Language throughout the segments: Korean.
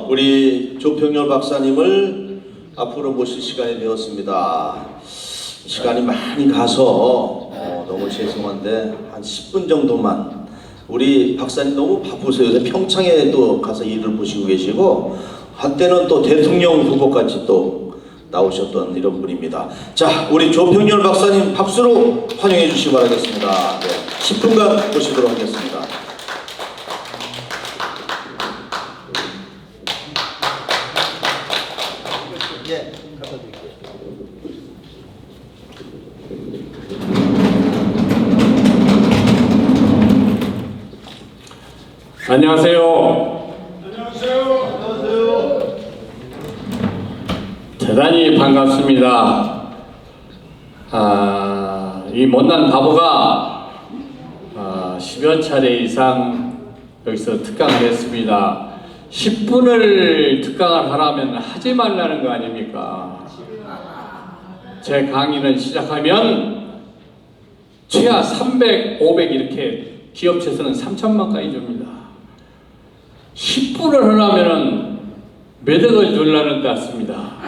우리 조평열 박사님을 앞으로 모실 시간이 되었습니다. 시간이 많이 가서 너무 죄송한데 한 10분 정도만. 우리 박사님 너무 바쁘세요. 요새 평창에 또 가서 일을 보시고 계시고 한때는 또 대통령 후보까지 또 나오셨던 이런 분입니다. 자, 우리 조평열 박사님 박수로 환영해 주시기 바라겠습니다. 네, 10분간 모시도록 하겠습니다. 예, 갖다 드릴게요. 안녕하세요. 안녕하세요. 대단히 반갑습니다. 이 못난 바보가 10여 차례 이상 여기서 특강을 했습니다. 10분을 특강을 하라면 하지 말라는 거 아닙니까? 제 강의는 시작하면 최하 300, 500 이렇게 기업체에서는 3천만까지 줍니다. 10분을 하려면 몇 억을 주려는 것 같습니다.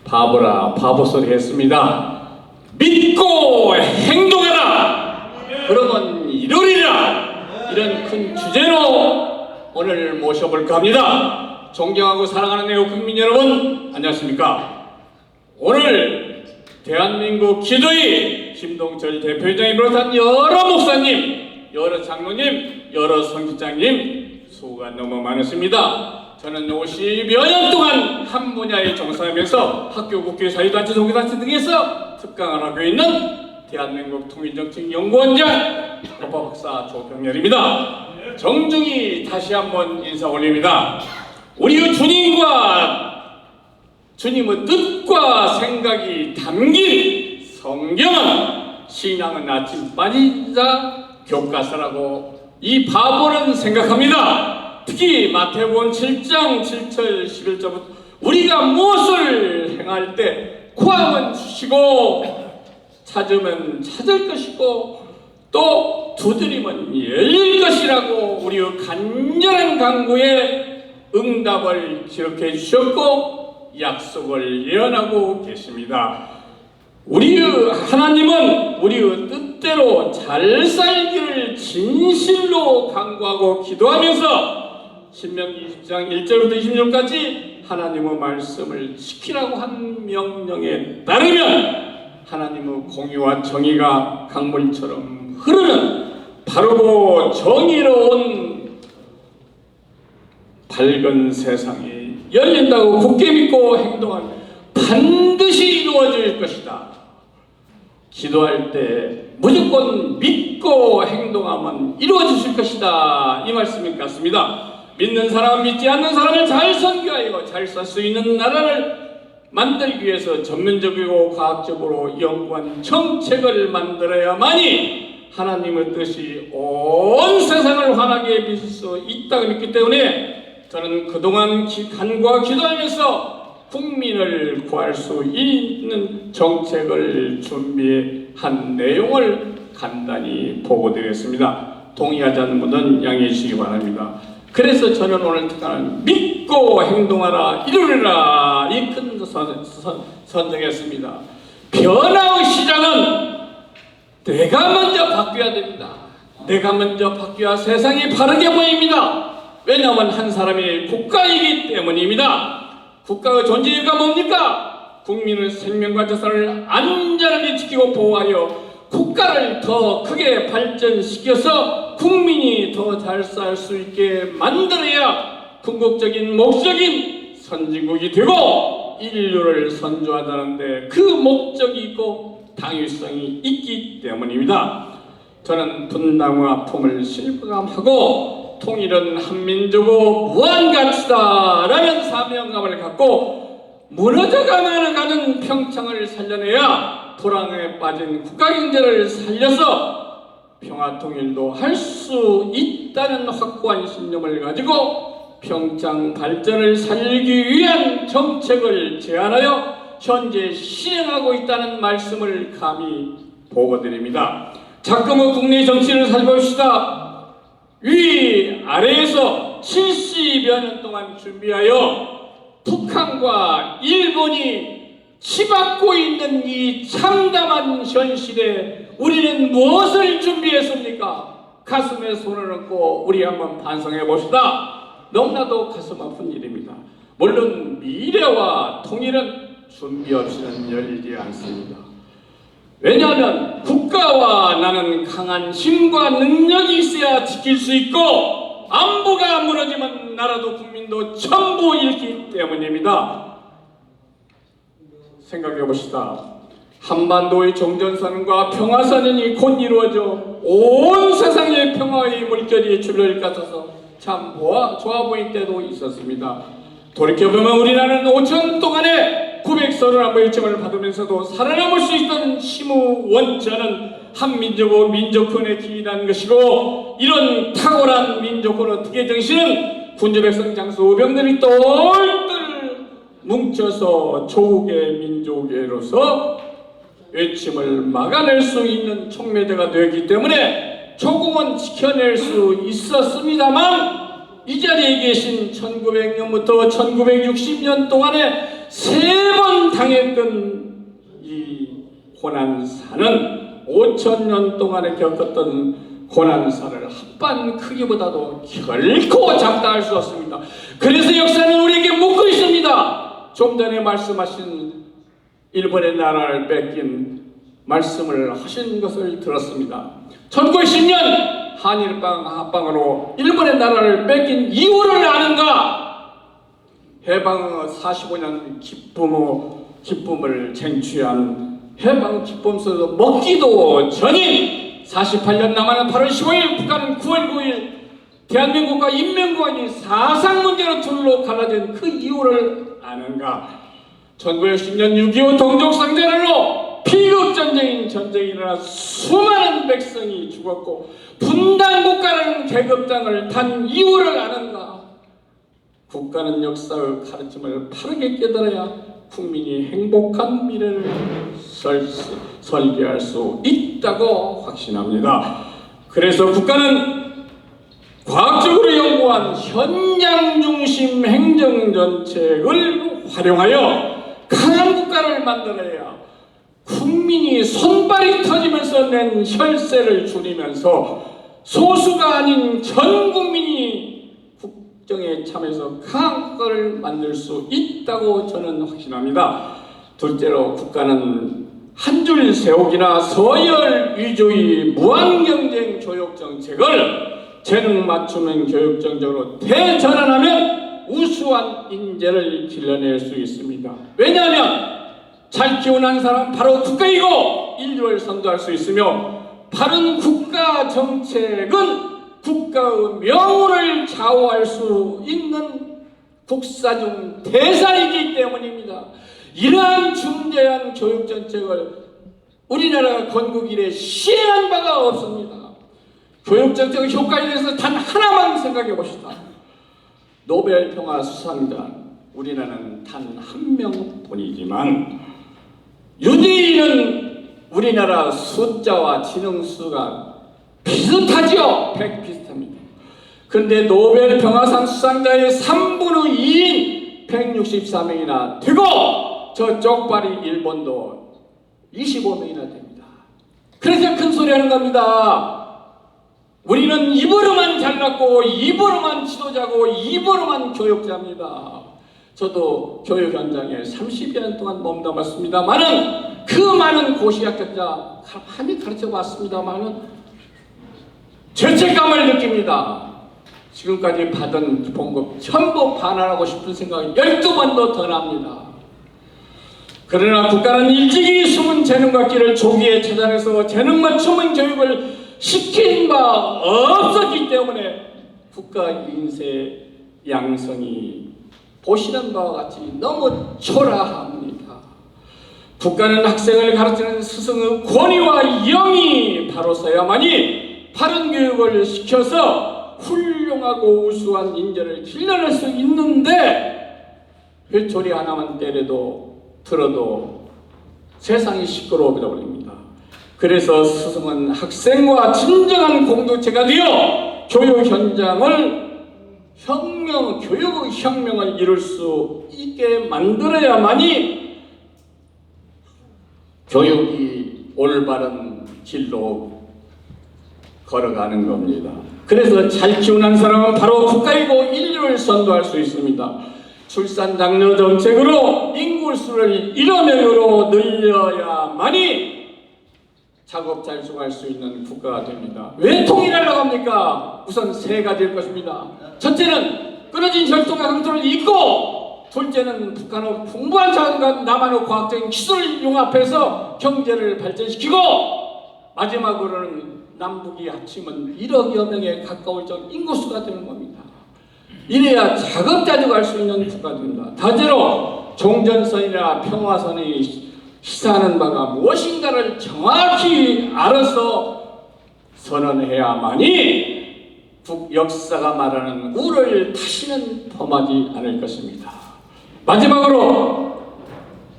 바보라 바보 소리 했습니다. 믿고 행동하라. 그러면 이루리라. 이런 큰 주제로 오늘 모셔볼까 합니다. 존경하고 사랑하는 애국 국민 여러분, 안녕하십니까? 오늘 대한민국 기도의 김동철 대표회장이 비롯한 여러 목사님, 여러 장로님, 여러 선교사님 수고가 너무 많으십니다. 저는 50여 년 동안 한 분야에 종사하면서 학교, 국회, 사회단체, 종교단체 등에서 특강을 하고 있는 대한민국 통일정책연구원장 법학박사 조평열입니다. 정중히 다시 한번 인사 올립니다. 우리 주님과 주님의 뜻과 생각이 담긴 성경은 신앙은 아침까지 교과서라고 이 바보는 생각합니다. 특히 마태복음 7장 7절 11절부터 우리가 무엇을 행할 때 구하면 주시고 찾으면 찾을 것이고 또 두드리면 열릴 것이라고 우리의 간절한 간구에 응답을 기록해 주셨고 약속을 예언하고 계십니다. 우리의 하나님은 우리의 뜻대로 잘 살기를 진실로 간구하고 기도하면서 신명기 20장 1절부터 20절까지 하나님의 말씀을 지키라고 한 명령에 따르면 하나님의 공의와 정의가 강물처럼 흐르는 바르고 정의로운 밝은 세상이 열린다고 굳게 믿고 행동하면 반드시 이루어질 것이다. 기도할 때 무조건 믿고 행동하면 이루어질 것이다. 이 말씀인 것 같습니다. 믿는 사람, 믿지 않는 사람을 잘 선교하고 잘 살 수 있는 나라를 만들기 위해서 전면적이고 과학적으로 연구한 정책을 만들어야만이 하나님의 뜻이 온 세상을 환하게 비칠 수 있다고 믿기 때문에 저는 그동안 간구와 기도하면서 국민을 구할 수 있는 정책을 준비한 내용을 간단히 보고드리겠습니다. 동의하지 않는 분은 양해해 주시기 바랍니다. 그래서 저는 오늘 특강을 믿고 행동하라 이루리라 이 큰 선정했습니다. 변화의 시작은 내가 먼저 바뀌어야 됩니다. 내가 먼저 바뀌어야 세상이 바르게 보입니다. 왜냐하면 한 사람이 국가이기 때문입니다. 국가의 존재 이유가 뭡니까? 국민의 생명과 재산을 안전하게 지키고 보호하여 국가를 더 크게 발전시켜서 국민이 더 잘 살 수 있게 만들어야 궁극적인 목적인 선진국이 되고 인류를 선조하자는데 그 목적이 있고 당위성이 있기 때문입니다. 저는 분당의 아픔을 실감하고 통일은 한민족의 무한가치다라는 사명감을 갖고 무너져가는 평창을 살려내야 불황에 빠진 국가경제를 살려서 평화통일도 할 수 있다는 확고한 신념을 가지고 평창 발전을 살리기 위한 정책을 제안하여 현재 시행하고 있다는 말씀을 감히 보고드립니다. 자꾸만 국내 정치를 살펴봅시다. 위 아래에서 70여 년 동안 준비하여 북한과 일본이 치받고 있는 이 참담한 현실에 우리는 무엇을 준비했습니까? 가슴에 손을 얹고 우리 한번 반성해 봅시다. 너무나도 가슴 아픈 일입니다. 물론 미래와 통일은 준비 없이는 열리지 않습니다. 왜냐하면 국가와 나는 강한 힘과 능력이 있어야 지킬 수 있고 안보가 무너지면 나라도 국민도 전부 잃기 때문입니다. 생각해 봅시다. 한반도의 종전선언과 평화선언이 곧 이루어져 온 세상의 평화의 물결이 줄을 갖아서 참 좋아 보일 때도 있었습니다. 돌이켜보면 우리나라는 5천 동안에 931번의 일침을 받으면서도 살아남을 수 있던 심우 원천은 한민족의 민족권에 기인한 것이고, 이런 탁월한 민족권 어떻게 정신은 군주백성 장수병들이 똘똘 뭉쳐서 조국의 민족애로서 외침을 막아낼 수 있는 촉매대가 되었기 때문에 조국은 지켜낼 수 있었습니다만, 이 자리에 계신 1900년부터 1960년 동안에 3번 당했던 이 고난사는 5000년 동안에 겪었던 고난사를 합반 크기보다도 결코 작다 할 수 없습니다. 그래서 역사는 우리에게 묻고 있습니다. 좀 전에 말씀하신 일본의 나라를 뺏긴 말씀을 하신 것을 들었습니다. 1910년 한일합방으로 일본의 나라를 뺏긴 이유를 아는가? 해방 45년 기쁨을 쟁취한 해방 기쁨 속에서 먹기도 전인 48년 남아는 8월 15일, 북한은 9월 9일 대한민국과 인민공화국이 사상 문제로 둘로 갈라진 그 이유를 아는가? 1910년 6.25 동족상전으로 비극전쟁인 전쟁이 일어나 수많은 백성이 죽었고 분단국가라는 계급장을 단 이유를 아는가? 국가는 역사의 가르침을 바르게 깨달아야 국민이 행복한 미래를 설계할 수 있다고 확신합니다. 그래서 국가는 과학적으로 연구한 현장 중심 행정정책을 활용하여 강한 국가를 만들어야 국민이 손발이 터지면서 낸 혈세를 줄이면서 소수가 아닌 전 국민이 국정에 참여해서 강한 국가를 만들 수 있다고 저는 확신합니다. 둘째로 국가는 한 줄 세우기나 서열 위주의 무한경쟁 교육정책을 재능 맞춤형 교육정책으로 대전환하면 우수한 인재를 길러낼 수 있습니다. 왜냐하면 잘 키우는 사람은 바로 국가이고 인류를 선도할 수 있으며, 바른 국가 정책은 국가의 명운을 좌우할 수 있는 국사 중 대사이기 때문입니다. 이러한 중대한 교육 정책을 우리나라 건국 이래 시행한 바가 없습니다. 교육 정책의 효과에 대해서 단 하나만 생각해 봅시다. 노벨 평화 수상자 우리나라는 단 한 명뿐이지만 유대인은 우리나라 숫자와 지능수가 비슷하죠. 100 비슷합니다. 그런데 노벨 평화상 수상자의 3분의 2인 164명이나 되고 저 쪽발이 일본도 25명이나 됩니다. 그래서 큰 소리 하는 겁니다. 우리는 입으로만 잘났고 입으로만 지도자고 입으로만 교육자입니다. 저도 교육 현장에 30여 년 동안 몸담았습니다만은 그 많은 고시 합격자 많이 가르쳐 봤습니다만은 죄책감을 느낍니다. 지금까지 받은 봉급 전부 반환하고 싶은 생각이 12번도 더 납니다. 그러나 국가는 일찍이 숨은 재능과 끼를 조기에 찾아내서 재능 맞춤은 교육을 시킨 바 없었기 때문에 국가 인세 양성이 보시는 바와 같이 너무 초라합니다. 국가는 학생을 가르치는 스승의 권위와 영이 바로 서야만이 바른 교육을 시켜서 훌륭하고 우수한 인재를 길러낼 수 있는데, 회초리 하나만 때려도 들어도 세상이 시끄러워져 버립니다. 그래서 스승은 학생과 진정한 공동체가 되어 교육 현장을 혁명, 교육의 혁명을 이룰 수 있게 만들어야만이 교육이 올바른 길로 걸어가는 겁니다. 그래서 잘 키우는 사람은 바로 국가이고 인류를 선도할 수 있습니다. 출산 장려 정책으로 인구수를 1억 명으로 늘려야만이 작업 잘수할 수 있는 국가가 됩니다. 왜 통일하려고 합니까? 우선 세 가지일 것입니다. 첫째는 끊어진 혈통과 강토를 잇고, 둘째는 북한의 풍부한 자원과 남한의 과학적인 기술을 융합해서 경제를 발전시키고, 마지막으로는 남북이 합치면 1억여 명에 가까울 정도 인구수가 되는 겁니다. 이래야 자급자족할 수 있는 국가가 됩니다. 다제로 종전선이나 평화선이 시사하는 바가 무엇인가를 정확히 알아서 선언해야만이 역사가 말하는 우를 다시는 범하지 않을 것입니다. 마지막으로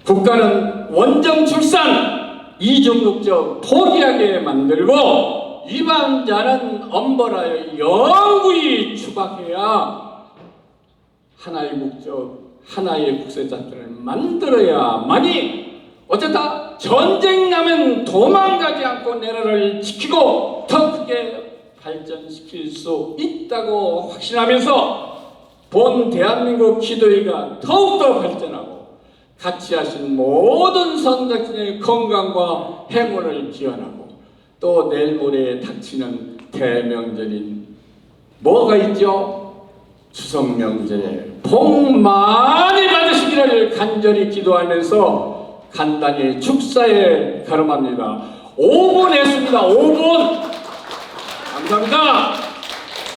국가는 원정 출산, 이중국적 포기하게 만들고 위반자는 엄벌하여 영구히 추방해야 하나의 국적, 하나의 국세자들을 만들어야만이 어쨌다 전쟁 나면 도망가지 않고 나라를 지키고 더 크게 발전시킬 수 있다고 확신하면서 본 대한민국 기도회가 더욱더 발전하고 같이 하신 모든 선덕진의 건강과 행운을 기원하고, 또 내일 모레에 닥치는 대명절인 뭐가 있죠? 추석 명절에 복 많이 받으시기를 간절히 기도하면서 간단히 축사에 가름합니다. 5분 했습니다. 5분. 감사합니다.